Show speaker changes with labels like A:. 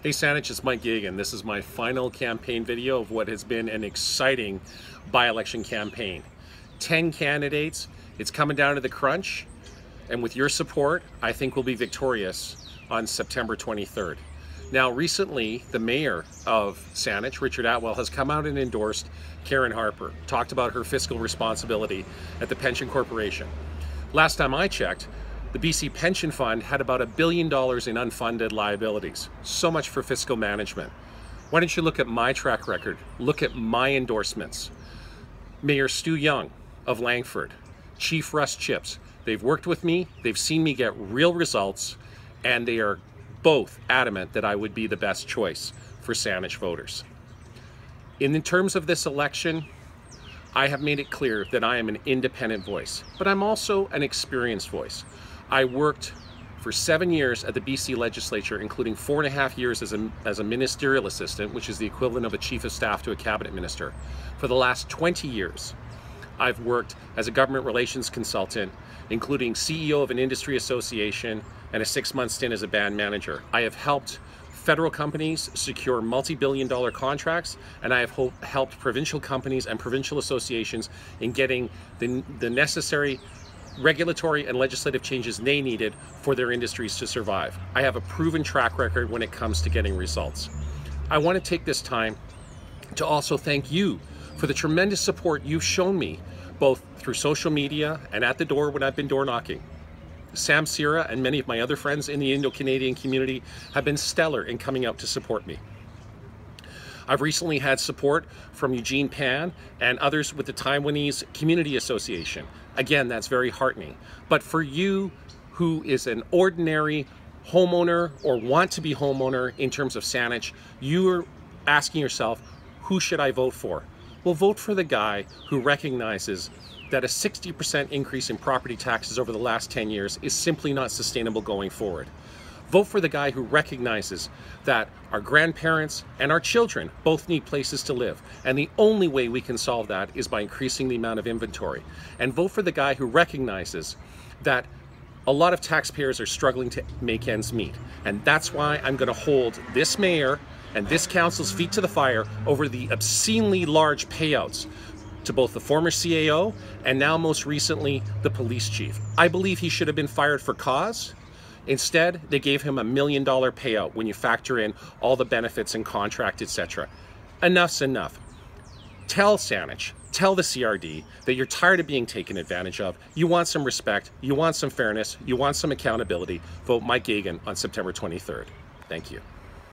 A: Hey Saanich, it's Mike Geoghegan. This is my final campaign video of what has been an exciting by-election campaign. 10 candidates, it's coming down to the crunch, and with your support, I think we'll be victorious on September 23rd. Now recently, the mayor of Saanich, Richard Attwell, has come out and endorsed Karen Harper, talked about her fiscal responsibility at the Pension Corporation. Last time I checked, the BC Pension Fund had about $1 billion in unfunded liabilities. So much for fiscal management. Why don't you look at my track record? Look at my endorsements. Mayor Stu Young of Langford, Chief Russ Chips. They've worked with me, they've seen me get real results, and they are both adamant that I would be the best choice for Saanich voters. In terms of this election, I have made it clear that I am an independent voice, but I'm also an experienced voice. I worked for 7 years at the BC Legislature, including 4.5 years as a ministerial assistant, which is the equivalent of a chief of staff to a cabinet minister. For the last 20 years, I've worked as a government relations consultant, including CEO of an industry association and a 6-month stint as a band manager. I have helped federal companies secure multi-billion-dollar contracts, and I have helped provincial companies and provincial associations in getting the necessary regulatory and legislative changes they needed for their industries to survive. I have a proven track record when it comes to getting results. I want to take this time to also thank you for the tremendous support you've shown me, both through social media and at the door when I've been door knocking. Sam Sierra and many of my other friends in the Indo-Canadian community have been stellar in coming out to support me. I've recently had support from Eugene Pan and others with the Taiwanese Community Association. Again, that's very heartening. But for you who is an ordinary homeowner or want to be homeowner in terms of Saanich, you're asking yourself, who should I vote for? Well, vote for the guy who recognizes that a 60% increase in property taxes over the last 10 years is simply not sustainable going forward. Vote for the guy who recognizes that our grandparents and our children both need places to live, and the only way we can solve that is by increasing the amount of inventory. And vote for the guy who recognizes that a lot of taxpayers are struggling to make ends meet. And that's why I'm going to hold this mayor and this council's feet to the fire over the obscenely large payouts to both the former CAO and now most recently the police chief. I believe he should have been fired for cause. Instead, they gave him $1 million payout when you factor in all the benefits and contract, etc. Enough's enough. Tell Saanich, tell the CRD that you're tired of being taken advantage of. You want some respect, you want some fairness, you want some accountability. Vote Mike Geoghegan on September 23rd. Thank you.